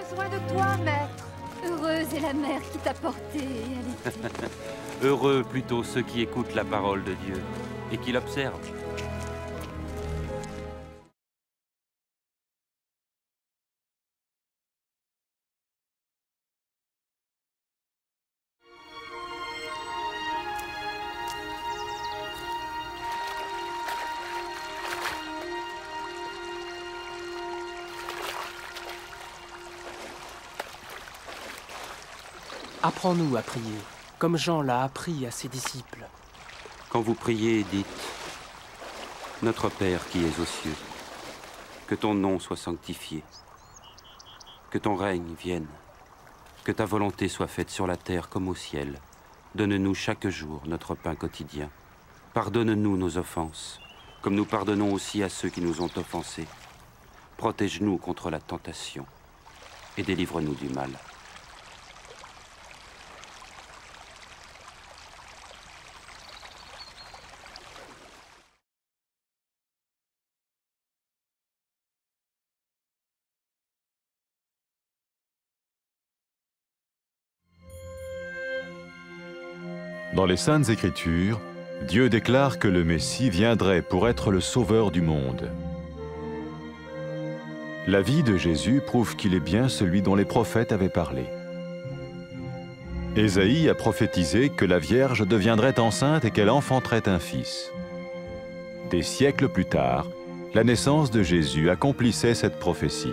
besoin de toi, maître. Heureuse est la mère qui t'a porté et allaitée. Heureux plutôt ceux qui écoutent la parole de Dieu et qui l'observent. Apprends-nous à prier, comme Jean l'a appris à ses disciples. Quand vous priez, dites « Notre Père qui es aux cieux, que ton nom soit sanctifié, que ton règne vienne, que ta volonté soit faite sur la terre comme au ciel. Donne-nous chaque jour notre pain quotidien. Pardonne-nous nos offenses, comme nous pardonnons aussi à ceux qui nous ont offensés. Protège-nous contre la tentation et délivre-nous du mal. » Dans les Saintes Écritures, Dieu déclare que le Messie viendrait pour être le sauveur du monde. La vie de Jésus prouve qu'il est bien celui dont les prophètes avaient parlé. Ésaïe a prophétisé que la Vierge deviendrait enceinte et qu'elle enfanterait un fils. Des siècles plus tard, la naissance de Jésus accomplissait cette prophétie.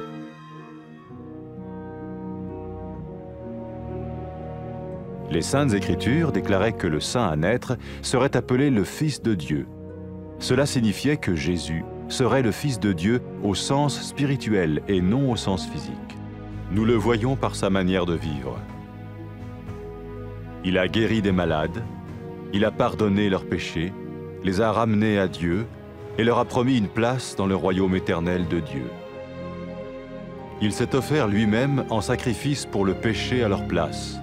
Les Saintes Écritures déclaraient que le saint à naître serait appelé le Fils de Dieu. Cela signifiait que Jésus serait le Fils de Dieu au sens spirituel et non au sens physique. Nous le voyons par sa manière de vivre. Il a guéri des malades, il a pardonné leurs péchés, les a ramenés à Dieu et leur a promis une place dans le royaume éternel de Dieu. Il s'est offert lui-même en sacrifice pour le péché à leur place.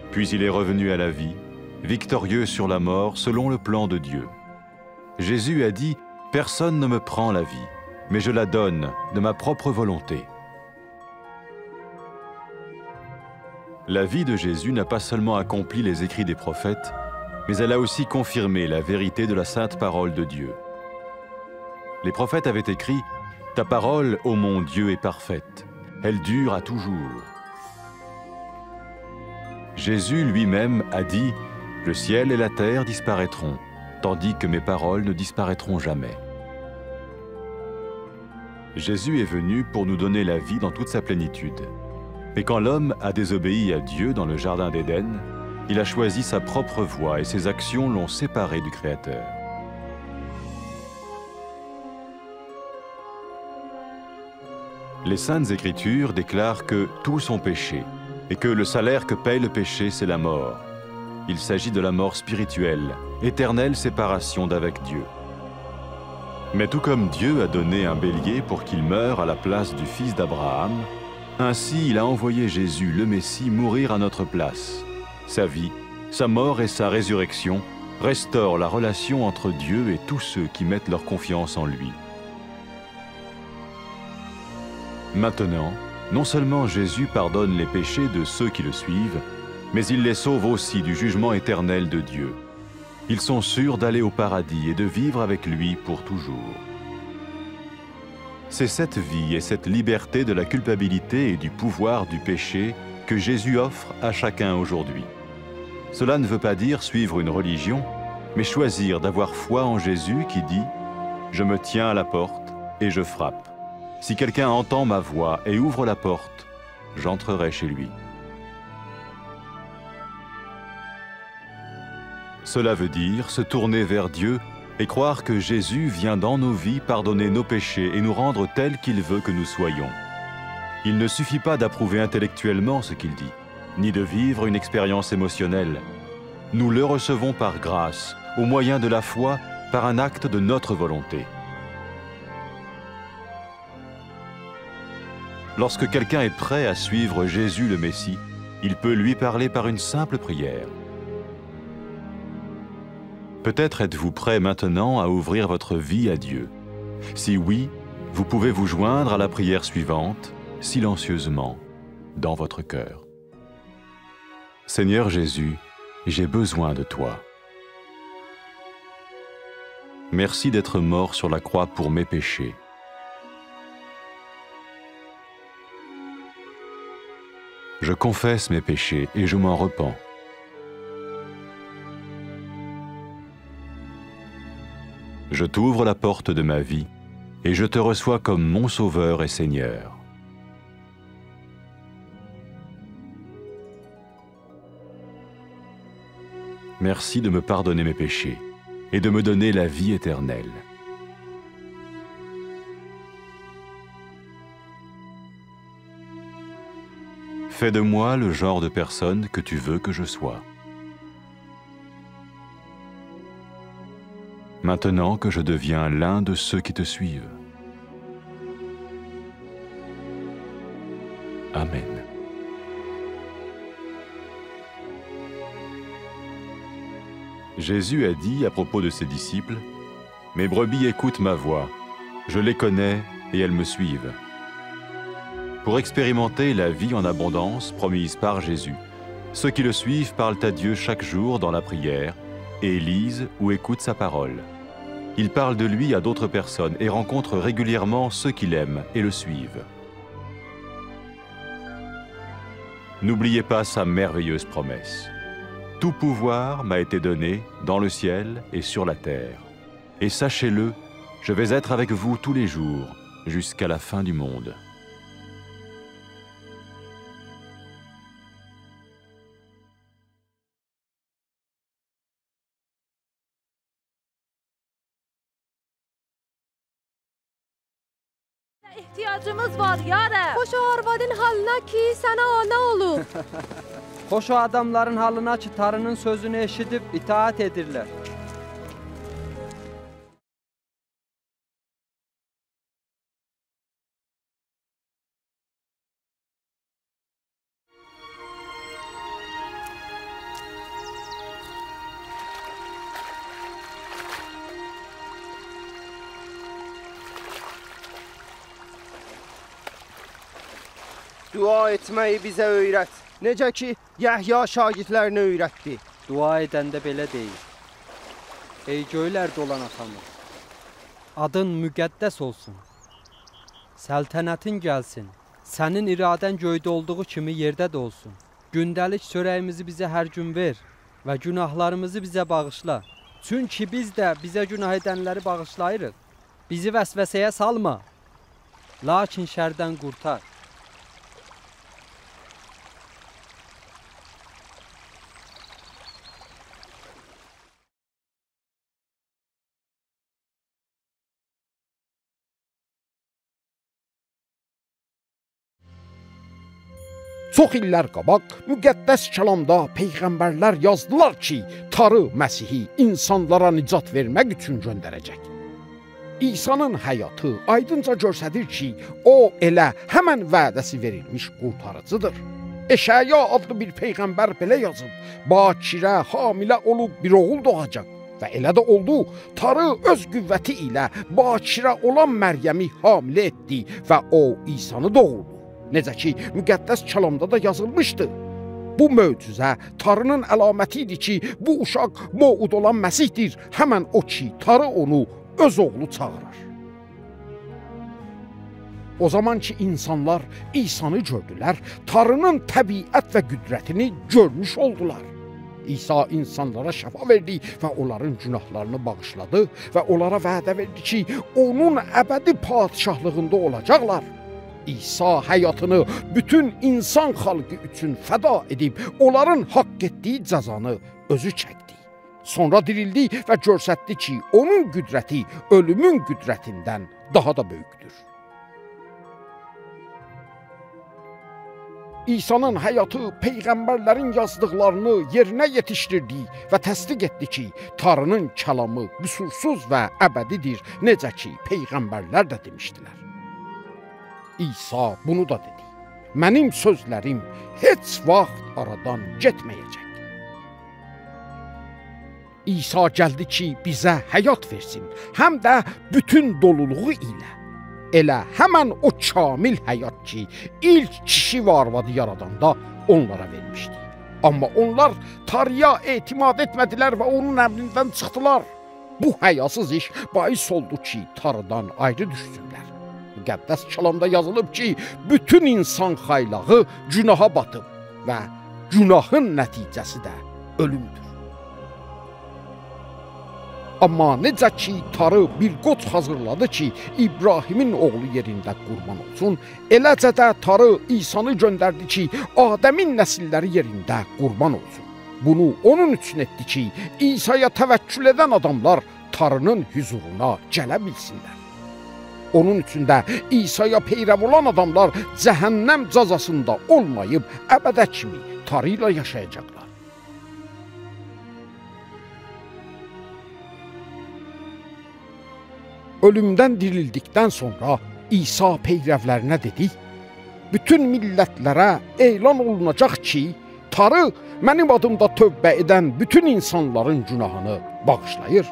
Puis il est revenu à la vie, victorieux sur la mort selon le plan de Dieu. Jésus a dit « Personne ne me prend la vie, mais je la donne de ma propre volonté. » La vie de Jésus n'a pas seulement accompli les écrits des prophètes, mais elle a aussi confirmé la vérité de la sainte parole de Dieu. Les prophètes avaient écrit « Ta parole, ô mon Dieu, est parfaite, elle dure à toujours. » Jésus lui-même a dit « Le ciel et la terre disparaîtront, tandis que mes paroles ne disparaîtront jamais. » Jésus est venu pour nous donner la vie dans toute sa plénitude. Mais quand l'homme a désobéi à Dieu dans le jardin d'Éden, il a choisi sa propre voie et ses actions l'ont séparé du Créateur. Les Saintes Écritures déclarent que tous ont péché et que le salaire que paye le péché, c'est la mort. Il s'agit de la mort spirituelle, éternelle séparation d'avec Dieu. Mais tout comme Dieu a donné un bélier pour qu'il meure à la place du fils d'Abraham, ainsi il a envoyé Jésus, le Messie, mourir à notre place. Sa vie, sa mort et sa résurrection restaurent la relation entre Dieu et tous ceux qui mettent leur confiance en lui. Maintenant, non seulement Jésus pardonne les péchés de ceux qui le suivent, mais il les sauve aussi du jugement éternel de Dieu. Ils sont sûrs d'aller au paradis et de vivre avec lui pour toujours. C'est cette vie et cette liberté de la culpabilité et du pouvoir du péché que Jésus offre à chacun aujourd'hui. Cela ne veut pas dire suivre une religion, mais choisir d'avoir foi en Jésus qui dit « Je me tiens à la porte et je frappe. Si quelqu'un entend ma voix et ouvre la porte, j'entrerai chez lui. » Cela veut dire se tourner vers Dieu et croire que Jésus vient dans nos vies pardonner nos péchés et nous rendre tels qu'il veut que nous soyons. Il ne suffit pas d'approuver intellectuellement ce qu'il dit, ni de vivre une expérience émotionnelle. Nous le recevons par grâce, au moyen de la foi, par un acte de notre volonté. Lorsque quelqu'un est prêt à suivre Jésus le Messie, il peut lui parler par une simple prière. Peut-être êtes-vous prêt maintenant à ouvrir votre vie à Dieu. Si oui, vous pouvez vous joindre à la prière suivante, silencieusement. dans votre cœur. Seigneur Jésus, j'ai besoin de toi. Merci d'être mort sur la croix pour mes péchés. Je confesse mes péchés et je m'en repens. Je t'ouvre la porte de ma vie et je te reçois comme mon Sauveur et Seigneur. Merci de me pardonner mes péchés et de me donner la vie éternelle. Fais de moi le genre de personne que tu veux que je sois. Maintenant que je deviens l'un de ceux qui te suivent. Amen. Jésus a dit à propos de ses disciples, « Mes brebis écoutent ma voix, je les connais et elles me suivent. » Pour expérimenter la vie en abondance promise par Jésus, ceux qui le suivent parlent à Dieu chaque jour dans la prière et lisent ou écoutent sa parole. Ils parlent de lui à d'autres personnes et rencontrent régulièrement ceux qui l'aiment et le suivent. N'oubliez pas sa merveilleuse promesse. Tout pouvoir m'a été donné dans le ciel et sur la terre. Et sachez-le, je vais être avec vous tous les jours, jusqu'à la fin du monde. İhtiyacımız var yarəm. Xoş o arvadın halına ki, sənə ana olub. Xoş o adamların halına ki, tarının sözünü eşidib itaat edirlər. Dua etməyi bizə öyrət. Necə ki, Yəhya şagirdlərinə öyrətdi. Dua edəndə belə deyil. Ey göylərdə olan atamız, adın müqəddəs olsun. Səltənətin gəlsin. Sənin iradən göydə olduğu kimi yerdə də olsun. Gündəlik çörəyimizi bizə hər gün ver və günahlarımızı bizə bağışla. Çünki biz də bizə günah edənləri bağışlayırıq. Bizi vəsvəsəyə salma, lakin şərdən qurtar. Çox illər qabaq müqəddəs kəlamda peyğəmbərlər yazdılar ki, Tarı Məsihi insanlara nicat vermək üçün göndərəcək. İsa'nın həyatı aydınca göstərir ki, o elə həmən vədəsi verilmiş qurtarıcıdır. Eşaya adlı bir peyğəmbər belə yazıb, bakirə, hamilə olub bir oğul doğacaq. Və elə də oldu, Tarı öz qüvvəti ilə bakirə olan Məryəmi hamilə etdi və o İsa'nı doğurdu. Necə ki, müqəddəs kəlamda da yazılmışdı. Bu möcüzə Tarının əlaməti idi ki, bu uşaq Moud olan Məsihdir. Həmən o ki, Tarı onu öz oğlu çağırır. O zaman ki, insanlar İsa'nı gördülər, Tarının təbiət və qüdrətini görmüş oldular. İsa insanlara şəfa verdi və onların günahlarını bağışladı və onlara vədə verdi ki, onun əbədi padişahlığında olacaqlar. İsa həyatını bütün insan xalqı üçün fəda edib, onların haqq etdiyi cəzanı özü çəkdi. Sonra dirildi və göstərdi ki, onun qüdrəti ölümün qüdrətindən daha da böyükdür. İsa'nın həyatı peyğəmbərlərin yazdıqlarını yerinə yetişdirdi və təsdiq etdi ki, Tarının kəlamı qüsursuz və əbədidir, necə ki, peyğəmbərlər də demişdilər. İsa bunu da dedi. Mənim sözlərim heç vaxt aradan getməyəcək. İsa gəldi ki, bizə həyat versin, həm də bütün doluluğu ilə. Elə həmən o kamil həyat ki, ilk kişi və arvadı yaradanda onlara vermişdi. Amma onlar Tanrıya etimad etmədilər və onun əmrindən çıxdılar. Bu həyasız iş bais oldu ki, Tanrıdan ayrı düşsünlər. Müqəddəs kəlamda yazılıb ki, bütün insan xaylağı günaha batıb və günahın nəticəsi də ölümdür. Amma necə ki, Tanrı bir qoç hazırladı ki, İbrahimin oğlu yerində qurban olsun, eləcə də Tanrı İsanı göndərdi ki, Adəmin nəsilləri yerində qurban olsun. Bunu onun üçün etdi ki, İsa'ya təvəkkül edən adamlar Tanrının hüzuruna gələ bilsinlər. Onun üçün də İsa'ya peyrəv olan adamlar cəhənnəm cəzasında olmayıb, əbədə kimi Tanrı ilə yaşayacaqlar. Ölümdən dirildikdən sonra İsa peyrəvlərinə dedi, bütün millətlərə elan olunacaq ki, Tanrı mənim adımda tövbə edən bütün insanların günahını bağışlayır.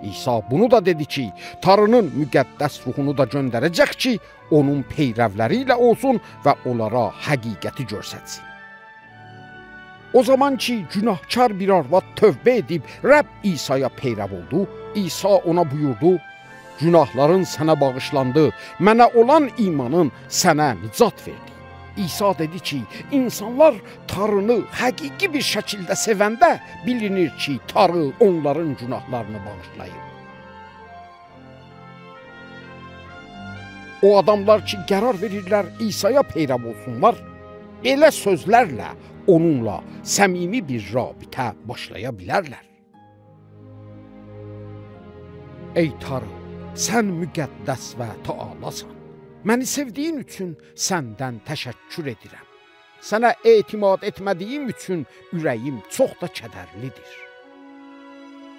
İsa bunu da dedi ki, Tanrının müqəddəs ruhunu da göndərəcək ki, onun peyrəvləri ilə olsun və onlara həqiqəti göstərsin. O zaman ki, günahkar bir arvad tövbə edib Rəbb İsa'ya peyrəv oldu, İsa ona buyurdu, günahların sənə bağışlandı, mənə olan imanın sənə nicat verdi. İsa dedi ki, insanlar Tanrını həqiqi bir şəkildə sevəndə bilinir ki, Tanrı onların günahlarını bağışlayır. O adamlar ki, qərar verirlər İsa'ya peyrəv olsunlar, belə sözlərlə onunla səmimi bir rabitə başlaya bilərlər. Ey Tanrı, sən müqəddəs və taalasan. Məni sevdiyin üçün səndən təşəkkür edirəm. Sənə etimad etmədiyim üçün ürəyim çox da kədərlidir.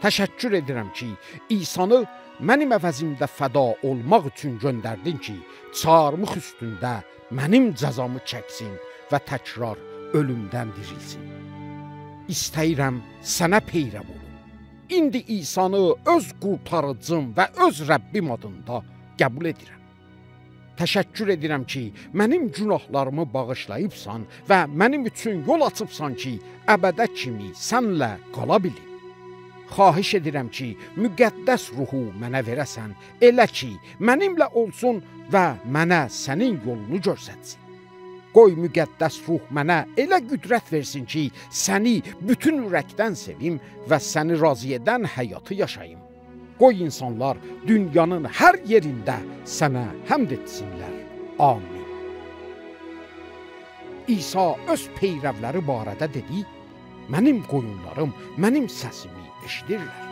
Təşəkkür edirəm ki, İsanı mənim əvəzimdə fəda olmaq üçün göndərdin ki, çarmıx üstündə mənim cəzamı çəksin və təkrar ölümdən dirilsin. İstəyirəm sənə peyrəv olum. İndi İsanı öz qurtarıcım və öz Rəbbim adında qəbul edirəm. Təşəkkür edirəm ki, mənim günahlarımı bağışlayıbsan və mənim üçün yol açıbsan ki, əbədə kimi sənlə qala bilim. Xahiş edirəm ki, müqəddəs ruhu mənə verəsən, elə ki, mənimlə olsun və mənə sənin yolunu göstərsin. Qoy müqəddəs ruh mənə elə qüdrət versin ki, səni bütün ürəkdən sevim və səni razı edən həyatı yaşayım. Qoy insanlar dünyanın hər yerində sənə həmd etsinlər. Amin. İsa öz peyrəvləri barədə dedi, mənim qoyunlarım mənim səsimi eşidirlər.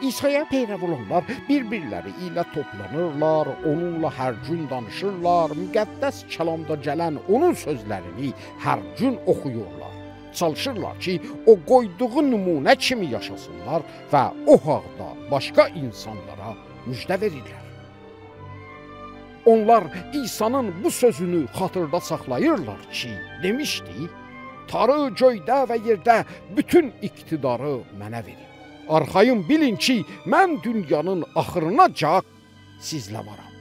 İsa'ya peyrəv olanlar bir-birləri ilə toplanırlar, onunla hər gün danışırlar, müqəddəs kəlamda gələn onun sözlərini hər gün oxuyurlar. Çalışırlar ki, o qoyduğu nümunə kimi yaşasınlar və o haqda başqa insanlara müjdə verirlər. Onlar İsa'nın bu sözünü xatırda saxlayırlar ki, demişdi, Tanrı göydə və yerdə bütün iqtidarı mənə verir. Arxayın bilin ki, mən dünyanın axırınacan sizlə varam.